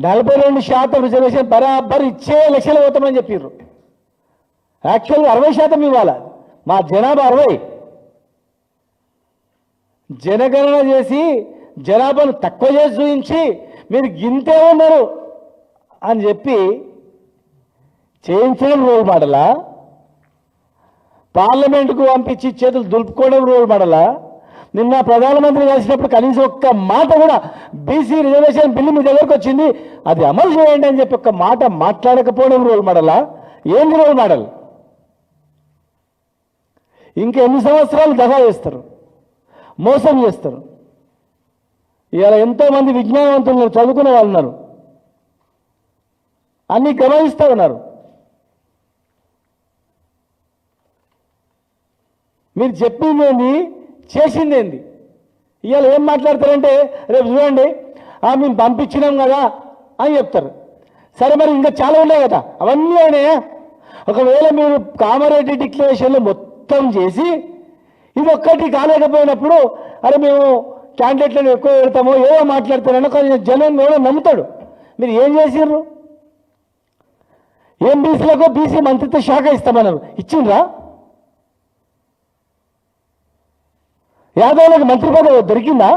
42% reservation బరాబర్ ఇచ్చే లక్షలు పోతామని చెప్పారు. యాక్చువల్గా 60% ఇవ్వాలి. మా జనాభా 60. జనగణన చేసి జనాభాను తక్కువ చేసి చూపించి మీరు గింతే ఉన్నారు అని చెప్పి చేయించడం రోల్ మోడలా? పార్లమెంటుకు పంపించి చేతులు దులుపుకోవడం రోల్ మోడలా? నిన్న ప్రధానమంత్రి కలిసినప్పుడు కనీసం ఒక్క మాట కూడా బీసీ రిజర్వేషన్ బిల్లు మీ దగ్గరకు వచ్చింది, అది అమలు చేయండి అని చెప్పి ఒక్క మాట మాట్లాడకపోవడం రోల్ మోడలా? ఏంది రోల్ మోడల్? ఇంకెన్ని సంవత్సరాలు దగా చేస్తారు, మోసం చేస్తారు. ఇవాళ ఎంతోమంది విజ్ఞానవంతులు చదువుకునే వాళ్ళు ఉన్నారు, అన్నీ గమనిస్తూ ఉన్నారు. మీరు చెప్పింది ఏంది, చేసింది ఏంది? ఇవాళ ఏం మాట్లాడతారంటే రేపు చూడండి మేము పంపించినాం కదా అని చెప్తారు. సరే మరి ఇంకా చాలా ఉన్నాయి కదా, అవన్నీ అయినాయా? ఒకవేళ మీరు కామారెడ్డి డిక్లరేషన్లో మొత్తం చేసి ఇది ఒక్కటి కాలేకపోయినప్పుడు అరే మేము క్యాండిడేట్లను ఎక్కువ పెడతామో ఏదో మాట్లాడతారని కొంచెం జనం కూడా నమ్ముతాడు. మీరు ఏం చేసిర్రు? ఏం బీసీలకు బీసీ మంత్రిత్వ శాఖ ఇస్తామన్నారు, ఇచ్చిండ్రా? యాదవులకు మంత్రి పదవి దొరికిందా?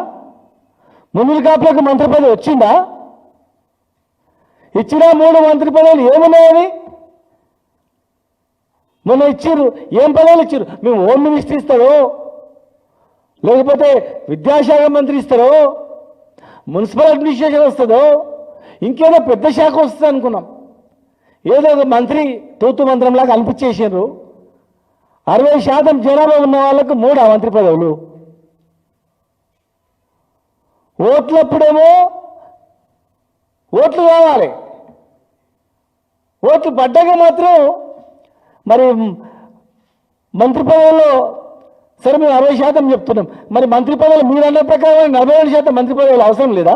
మునులు కాపులకు మంత్రి పదవి వచ్చిందా? ఇచ్చిన 3 మంత్రి పదవులు ఏమున్నాయని మొన్న ఇచ్చిర్రు. ఏం పదవులు ఇచ్చిర్రు? మేము హోమ్ మినిస్టర్ ఇస్తారో, లేకపోతే విద్యాశాఖ మంత్రి ఇస్తారో, మున్సిపల్ అడ్మినిస్ట్రేషన్ వస్తుందో, ఇంకేదో పెద్ద శాఖ వస్తుంది అనుకున్నాం. ఏదో ఒక మంత్రి తూతు మంత్రంలాగా అనిపించేసారు. 60% జనాభా ఉన్న వాళ్ళకు 3 మంత్రి పదవులు. ఓట్లప్పుడేమో ఓట్లు కావాలి, ఓట్లు పడ్డాక మాత్రం మరి మంత్రి పదవుల్లో సరే మేము 60% చెప్తున్నాం. మరి మంత్రి పదవులు మీరు అన్న ప్రకారం 47% మంత్రి పదవులు అవసరం లేదా?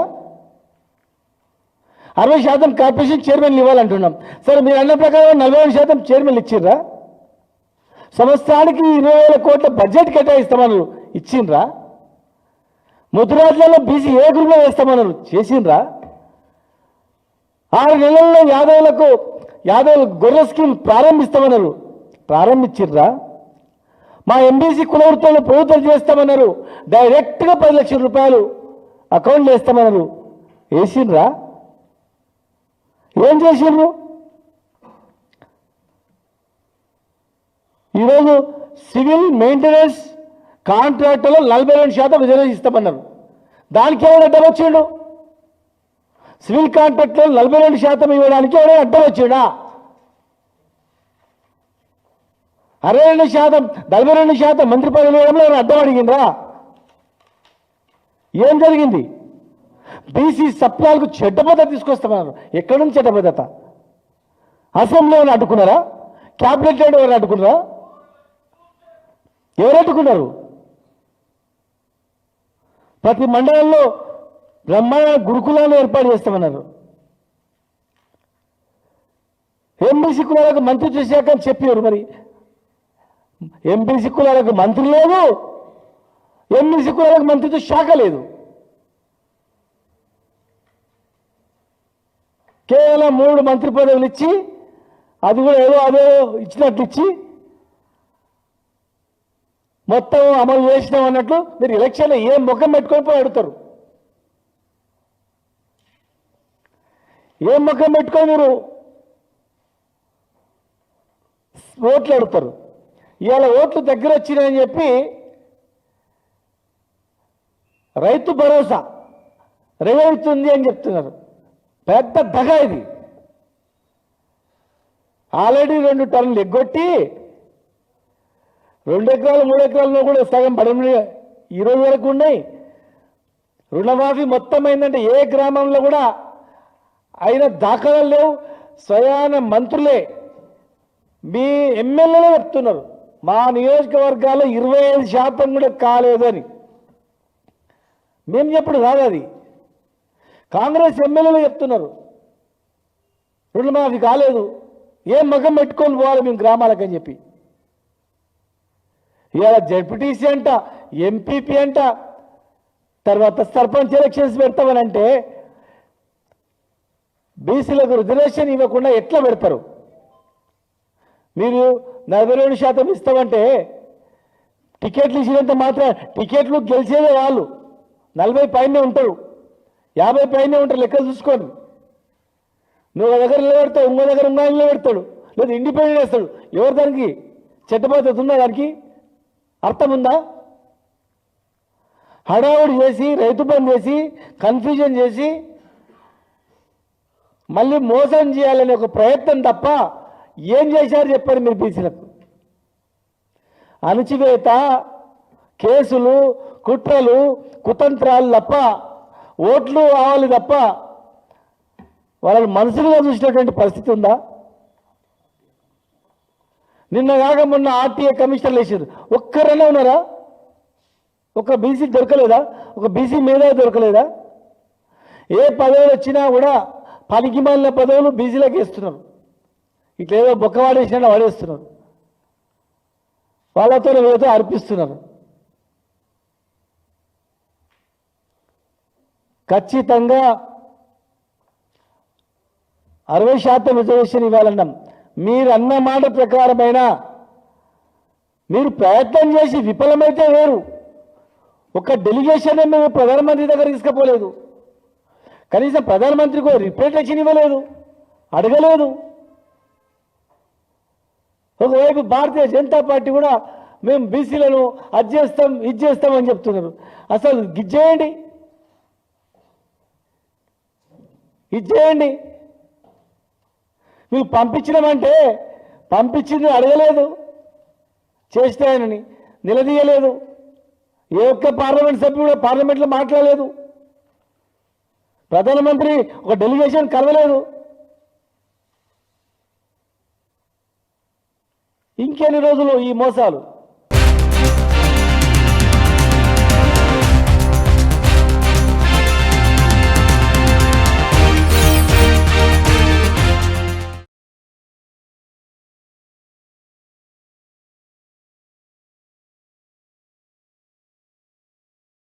60% కార్పొరేషన్ చైర్మన్లు ఇవ్వాలంటున్నాం. సరే మీరు అన్న ప్రకారం 47% చైర్మన్లు ఇచ్చిర్రా? సంవత్సరానికి 20,000 కోట్ల బడ్జెట్ కేటాయిస్తామన్నారు, ఇచ్చిండ్రా? ముద్రాజ్లలో బీసీ ఏ గ్రూప్లో వేస్తామన్నారు, చేసిండ్రా? 6 నెలల్లో యాదవులకు గొర్రె స్కీమ్ ప్రారంభిస్తామన్నారు, ప్రారంభించిర్రా? మా ఎంబీసీ కుల వృత్తులను ప్రభుత్వం చేస్తామన్నారు, డైరెక్ట్గా 10 లక్షల రూపాయలు అకౌంట్లో వేస్తామన్నారు, వేసిండ్రా? ఏం చేసిండ్రు? ఈరోజు సివిల్ మెయింటెనెన్స్ కాంట్రాక్టులో 42% రిజర్వేషన్ ఇస్తామన్నారు, దానికి ఎవరు అడ్డం వచ్చిండు? సివిల్ కాంట్రాక్టులో 42% ఇవ్వడానికి ఎవరైనా అడ్డం వచ్చిండా? 42% మంత్రి పదవి వేయడంలో ఎవరైనా అడ్డం అడిగిండ్రా? ఏం జరిగింది? బీసీ సప్లాలకు చెడ్డ పద్ధతి తీసుకొస్తామన్నారు. ఎక్కడి నుంచి చెడ్డ పద్ధత? అసెంబ్లీ ఎవరు అడ్డుకున్నారా? క్యాబినెట్ ఎవరు అడ్డుకున్నారా? ఎవరు అడ్డుకున్నారు? ప్రతి మండలంలో బ్రహ్మాండ గురుకులాలను ఏర్పాటు చేస్తామన్నారు. ఎంబీసీ కులాలకు మంత్రిత్వ శాఖ అని చెప్పారు. మరి ఎంబీసీ కులాలకు మంత్రి లేదు, ఎంబీసీ కులాలకు మంత్రిత్వ శాఖ లేదు. కేవలం 3 మంత్రి పదవులు ఇచ్చి, అది కూడా అదో ఇచ్చినట్లు ఇచ్చి మొత్తం అమలు చేసినాం అన్నట్లు మీరు ఎలక్షన్లో ఏం ముఖం పెట్టుకొని పోయి అడుగుతారు? ఏం ముఖం పెట్టుకొని మీరు ఓట్లు అడుగుతారు? ఇవాళ ఓట్లు దగ్గర వచ్చినాయని చెప్పి రైతు భరోసా రెవెన్యూతుంది అని చెప్తున్నారు. పెద్ద దగ ఇది. ఆల్రెడీ 2 టన్నులు ఎగ్గొట్టి 2 ఎకరాలు 3 ఎకరాల్లో కూడా సగం పడమని ఈ రోజు వరకు ఉన్నాయి. రుణమాఫీ మొత్తం అయిందంటే ఏ గ్రామంలో కూడా అయిన దాఖలాలు లేవు. స్వయాన మంత్రులే, మీ ఎమ్మెల్యేలే చెప్తున్నారు మా నియోజకవర్గాల్లో 25% కూడా కాలేదని. మేము చెప్పుడు కాదు, అది కాంగ్రెస్ ఎమ్మెల్యేలు చెప్తున్నారు రుణమాఫీ కాలేదు. ఏం మగం పెట్టుకొని పోవాలి మేము గ్రామాలకని చెప్పి. ఇవాళ జడ్పీటీసీ అంట, ఎంపీపీ అంట, తర్వాత సర్పంచ్ ఎలక్షన్స్ పెడతామనంటే బీసీలకు రిజర్వేషన్ ఇవ్వకుండా ఎట్లా పెడతారు? మీరు 42% ఇస్తామంటే టికెట్లు ఇచ్చినంత మాత్రం టికెట్లు గెలిచేదే వాళ్ళు 40 పైనే ఉంటారు, 50 పైనే ఉంటారు. లెక్కలు చూసుకోండి. నువ్వు దగ్గర నిలబెడతావు, ఇంకో దగ్గర ఇంకో నిలబెడతాడు, లేదా ఇండిపెండెంట్ వేస్తాడు. ఎవరు దానికి చట్టబద్ధత ఉందా? దానికి అర్థం ఉందా? హడావుడి చేసి, రైతు బంద్ చేసి, కన్ఫ్యూజన్ చేసి, మళ్ళీ మోసం చేయాలనే ఒక ప్రయత్నం తప్ప ఏం చేశారు చెప్పండి మీరు బీసీలకు? అణచివేత, కేసులు, కుట్రలు, కుతంత్రాలు తప్ప, ఓట్లు కావాలి తప్ప వాళ్ళని మనసులుగా చూసినటువంటి పరిస్థితి ఉందా? నిన్న కాక మొన్న ఆర్టీఏ కమిషనర్లు వేసారు. ఒక్కరైనా ఉన్నారా? ఒక బీసీ దొరకలేదా? ఒక బీసీ మీద దొరకలేదా? ఏ పదవులు వచ్చినా కూడా పనికి మాలిన పదవులు బీసీలకు ఇస్తున్నారు. ఇట్లేదో బొక్కవాడేసినా వాడేస్తున్నారు, వాళ్ళతో ఏదో అర్పిస్తున్నారు. ఖచ్చితంగా 60% రిజర్వేషన్ ఇవ్వాలన్నాం. మీరు అన్న మాట ప్రకారమైన మీరు ప్రయత్నం చేసి విఫలమైతే వేరు. ఒక డెలిగేషన్ మేము ప్రధానమంత్రి దగ్గర తీసుకుపోలేదు, కనీసం ప్రధానమంత్రికి రిప్రజెంటేషన్ ఇవ్వలేదు, అడగలేదు. ఒకవైపు భారతీయ జనతా పార్టీ కూడా మేము బీసీలను అది చేస్తాం ఇది చేస్తామని చెప్తున్నారు. అసలు గిజ్జేయండి, ఇచ్చేయండి. మీకు పంపించినామంటే పంపించింది అడగలేదు, చేస్తాయనని నిలదీయలేదు. ఏ ఒక్క పార్లమెంట్ సభ్యుడు కూడా పార్లమెంట్లో మాట్లాడలేదు, ప్రధానమంత్రి ఒక డెలిగేషన్ కలవలేదు. ఇంకెన్ని రోజులు ఈ మోసాలు?